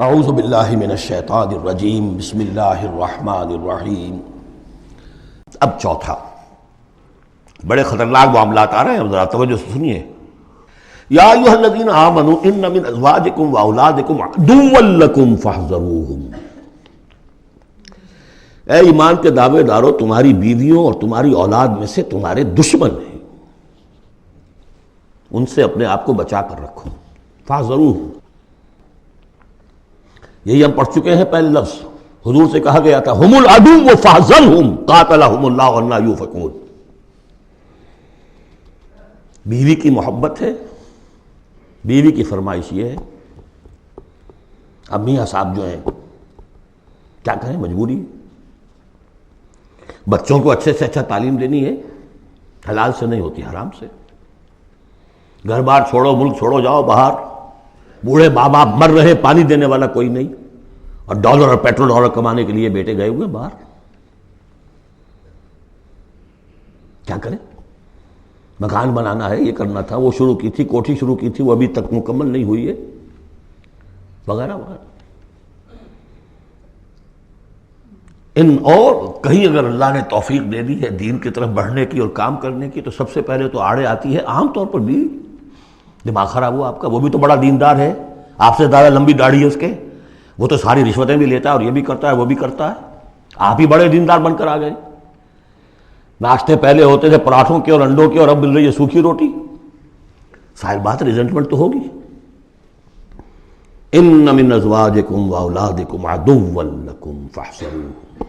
اعوذ باللہ من الشیطان الرجیم بسم اللہ الرحمن الرحیم۔ اب چوتھا، بڑے خطرناک معاملات آ رہے ہیں، ذرا توجہ سے سنیے۔ یا ایھا الذین آمنوا ان من ازواجکم واولادکم عدوا لکم فاحذروہم۔ اے ایمان کے دعوے دارو، تمہاری بیویوں اور تمہاری اولاد میں سے تمہارے دشمن ہیں، ان سے اپنے آپ کو بچا کر رکھو۔ فاحذروہم، یہی ہم پڑھ چکے ہیں پہلے لفظ، حضور سے کہا گیا تھا ہم العدو فاحذرہم قاتلہم اللہ انا یؤفکون۔ بیوی کی محبت ہے، بیوی کی فرمائش یہ ہے۔ اب میاں صاحب جو ہیں کیا کہیں، مجبوری، بچوں کو اچھے سے اچھا تعلیم دینی ہے، حلال سے نہیں ہوتی، حرام سے۔ گھر بار چھوڑو، ملک چھوڑو، جاؤ باہر، بوڑھے ماں باپ مر رہے، پانی دینے والا کوئی نہیں، اور ڈالر اور پیٹرول ڈالر کمانے کے لیے بیٹے گئے ہوئے باہر، کیا کریں؟ مکان بنانا ہے، یہ کرنا تھا، وہ شروع کی تھی، کوٹھی شروع کی تھی، وہ ابھی تک مکمل نہیں ہوئی ہے، وغیرہ وغیرہ۔ اور کہیں اگر اللہ نے توفیق دے دی ہے دین کی طرف بڑھنے کی اور کام کرنے کی، تو سب سے پہلے تو آڑے آتی ہے عام طور پر بیوی۔ دماغ خراب ہوا آپ کا، وہ بھی تو بڑا دیندار ہے، آپ سے زیادہ لمبی داڑھی ہے اس کے، وہ تو ساری رشوتیں بھی لیتا ہے اور یہ بھی کرتا ہے وہ بھی کرتا ہے، آپ ہی بڑے دیندار بن کر آ گئے۔ ناشتے پہلے ہوتے تھے پراٹھوں کے اور انڈوں کے، اور اب مل رہی ہے سوکھی روٹی، ظاہر بات ریزنٹمنٹ تو ہوگی۔ ان من ازواجکم واولادکم عدوا لکم فاحذروہم۔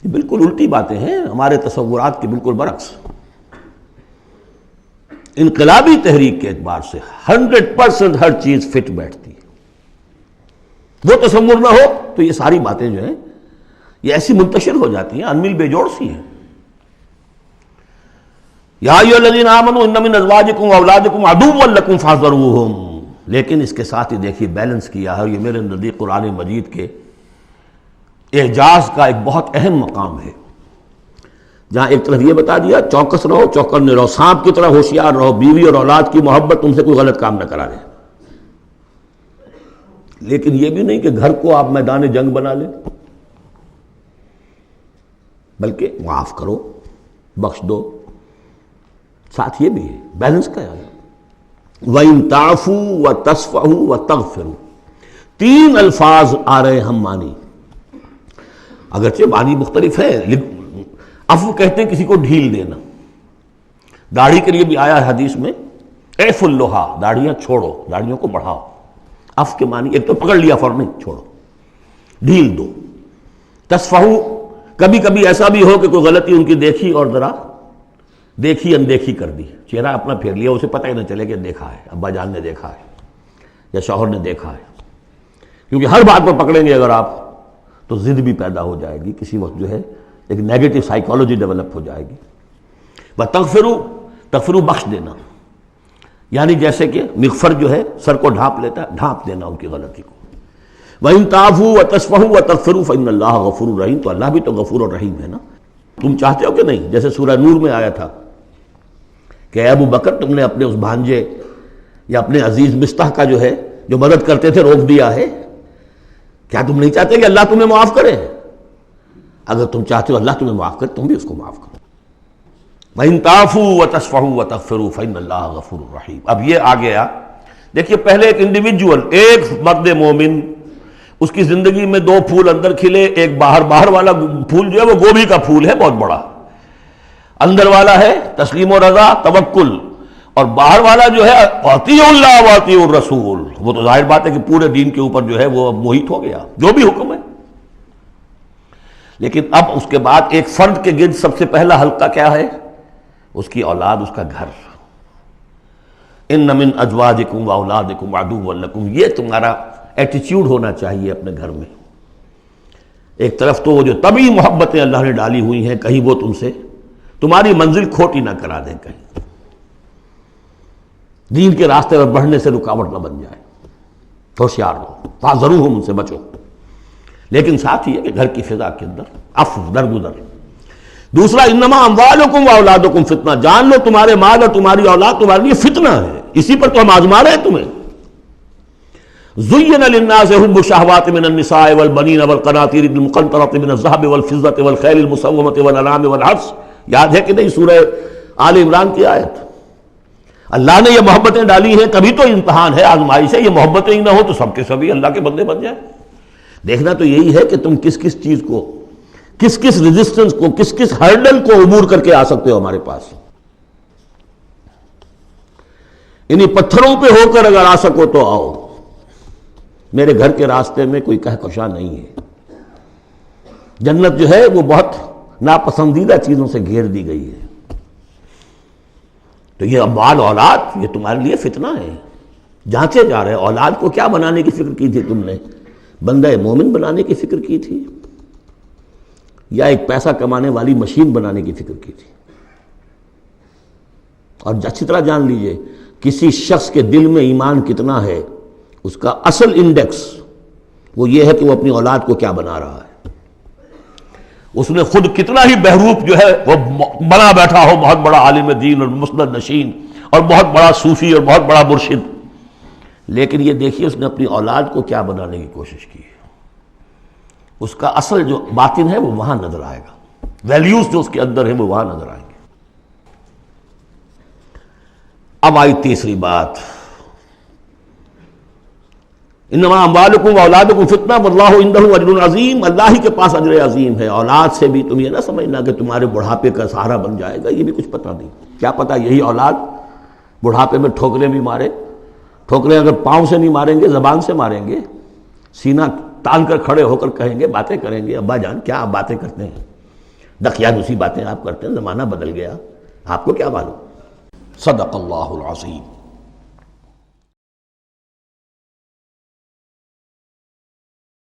یہ بالکل الٹی باتیں ہیں ہمارے تصورات کے بالکل برعکس۔ انقلابی تحریک کے اعتبار سے 100% ہر چیز فٹ بیٹھتی ہے، وہ تصور نہ ہو تو یہ ساری باتیں جو ہیں یہ ایسی منتشر ہو جاتی ہیں، انمل بے جوڑ سی ہیں۔ یا ایھا الذین آمنوا ان من ازواجکم واولادکم عدوا لکم فاحذروہم، لیکن اس کے ساتھ ہی دیکھیے بیلنس کیا ہے، یہ میرے نزدیک قرآن مجید کے اعجاز کا ایک بہت اہم مقام ہے، جہاں ایک طرف یہ بتا دیا چوکس رہو، چوکنے رہو، سانپ کی طرح ہوشیار رہو، بیوی اور اولاد کی محبت تم سے کوئی غلط کام نہ کرا دے، لیکن یہ بھی نہیں کہ گھر کو آپ میدان جنگ بنا لیں، بلکہ معاف کرو، بخش دو، ساتھ یہ بھی ہے بیلنس کا ہے۔ وَإِن تَعْفُوا وَتَصْفَحُوا وَتَغْفِرُوا، تین الفاظ آ رہے ہم معنی، اگرچہ معنی مختلف ہے۔ عفو کہتے ہیں کسی کو ڈھیل دینا، داڑھی کے لیے بھی آیا ہے حدیث میں اعفوا اللحیٰ، داڑھیاں چھوڑو، داڑھیوں کو بڑھاؤ۔ عفو کے معنی ایک تو پکڑ لیا فوراً چھوڑو، ڈھیل دو۔ تصفحوا، کبھی کبھی ایسا بھی ہو کہ کوئی غلطی ان کی دیکھی اور ذرا دیکھی اندیکھی کر دی، چہرہ اپنا پھیر لیا، اسے پتہ ہی نہ چلے کہ دیکھا ہے، ابا جان نے دیکھا ہے یا شوہر نے دیکھا ہے، کیونکہ ہر بات پر پکڑیں گے اگر آپ تو ضد بھی پیدا ہو جائے گی، کسی وقت جو ہے ایک نیگیٹو سائیکالوجی ڈیولپ ہو جائے گی۔ وَتَغْفِرُوا، تغفروا بخش دینا، یعنی جیسے کہ مغفر جو ہے سر کو ڈھانپ لیتا ہے، ڈھانپ دینا ان کی غلطی کو۔ وَإِن تَعْفُوا وَتَصْفَحُوا وَتَغْفِرُوا فَإِنَّ اللَّهَ غَفُورٌ رَحِيمٌ، تو اللہ بھی تو غفور اور رحیم ہے نا۔ تم چاہتے ہو کہ نہیں، جیسے سورہ نور میں آیا تھا کہ اے ابو بکر تم نے اپنے اس بھانجے یا اپنے عزیز مصطح کا جو ہے جو مدد کرتے تھے روک دیا ہے، کیا تم نہیں چاہتے کہ اللہ تمہیں معاف کرے؟ اگر تم چاہتے ہو اللہ تمہیں معاف کرے، تم بھی اس کو معاف کرو۔ وَإِن تَعْفُوا وَتَصْفَحُوا وَتَغْفِرُوا فَإِنَّ اللَّهَ غَفُورٌ رَحِيمٌ۔ اب یہ آ گیا، دیکھیے پہلے ایک انڈیویجول، ایک مرد مومن، اس کی زندگی میں دو پھول اندر کھلے، ایک باہر والا پھول جو ہے وہ گوبھی کا پھول ہے بہت بڑا، اندر والا ہے تسلیم و رضا، توکل، اور باہر والا جو ہے اطیعوا اللہ واطیعوا الرسول، وہ تو ظاہر بات ہے کہ پورے دین کے اوپر جو ہے وہ محیط ہو گیا، جو بھی حکم ہے۔ لیکن اب اس کے بعد ایک فرد کے گرد سب سے پہلا حلقہ کیا ہے؟ اس کی اولاد، اس کا گھر۔ ان من ازواجکم واولادکم عدوا لکم، یہ تمہارا ایٹیچیوڈ ہونا چاہیے اپنے گھر میں۔ ایک طرف تو وہ جو طبعی محبتیں اللہ نے ڈالی ہوئی ہیں، کہیں وہ تم سے تمہاری منزل کھوٹی نہ کرا دیں، کہیں دین کے راستے پر بڑھنے سے رکاوٹ نہ بن جائے، ہوشیار ہو، فاحذروہم، ان سے بچو۔ لیکن ساتھ ہی ہے کہ گھر کی فضا کے اندر عفو، درگزر۔ دوسرا انما اموالکم واولادکم فتنہ، جان لو تمہارے مال اور تمہاری اولاد تمہارے لیے فتنہ ہے، اسی پر تو ہم آزما رہے ہیں تمہیں۔ زین للناس حب الشہوات من النساء والبنین والقناطیر المقنطرۃ من الذهب والفضة والخیل المسومۃ والانعام والحرث. یاد ہے کہ نہیں سورہ آل عمران کی آیت؟ اللہ نے یہ محبتیں ڈالی ہیں، کبھی تو امتحان ہے، آزمائش ہے. یہ محبتیں ہی نہ ہو تو سب کے سبھی اللہ کے بندے بن جائیں. دیکھنا تو یہی ہے کہ تم کس کس چیز کو، کس کس ریزسٹنس کو، کس کس ہرڈل کو عبور کر کے آ سکتے ہو ہمارے پاس. انہی پتھروں پہ ہو کر اگر آ سکو تو آؤ. میرے گھر کے راستے میں کوئی کہکشاں نہیں ہے. جنت جو ہے وہ بہت ناپسندیدہ چیزوں سے گھیر دی گئی ہے. تو یہ اموال اولاد یہ تمہارے لیے فتنہ ہے. جانچے جا رہے. اولاد کو کیا بنانے کی فکر کی تھی تم نے؟ بندہ مومن بنانے کی فکر کی تھی یا ایک پیسہ کمانے والی مشین بنانے کی فکر کی تھی؟ اور اچھی طرح جان لیجئے کسی شخص کے دل میں ایمان کتنا ہے اس کا اصل انڈیکس وہ یہ ہے کہ وہ اپنی اولاد کو کیا بنا رہا ہے. اس نے خود کتنا ہی بہروپ جو ہے وہ بنا بیٹھا ہو، بہت بڑا عالم دین اور مسند نشین اور بہت بڑا صوفی اور بہت بڑا مرشد، لیکن یہ دیکھیے اس نے اپنی اولاد کو کیا بنانے کی کوشش کی ہے. اس کا اصل جو باطن ہے وہ وہاں نظر آئے گا. ویلیوز جو اس کے اندر ہیں وہ وہاں نظر آئیں گے. اب آئی تیسری بات، انما اموالکم واولادکم فتنہ واللہ عندہ اجر عظیم. اللہ ہی کے پاس اجر عظیم ہے. اولاد سے بھی تم یہ نہ سمجھنا کہ تمہارے بڑھاپے کا سہارا بن جائے گا، یہ بھی کچھ پتہ نہیں. کیا پتہ یہی اولاد بڑھاپے میں ٹھوکریں بھی مارے. ٹھوکریں اگر پاؤں سے نہیں ماریں گے، زبان سے ماریں گے. سینہ تان کر کھڑے ہو کر کہیں گے، باتیں کریں گے، ابا جان کیا آپ باتیں کرتے ہیں، دقیانوسی باتیں آپ کرتے ہیں، زمانہ بدل گیا، آپ کو کیا معلوم. صدق اللہ العظیم.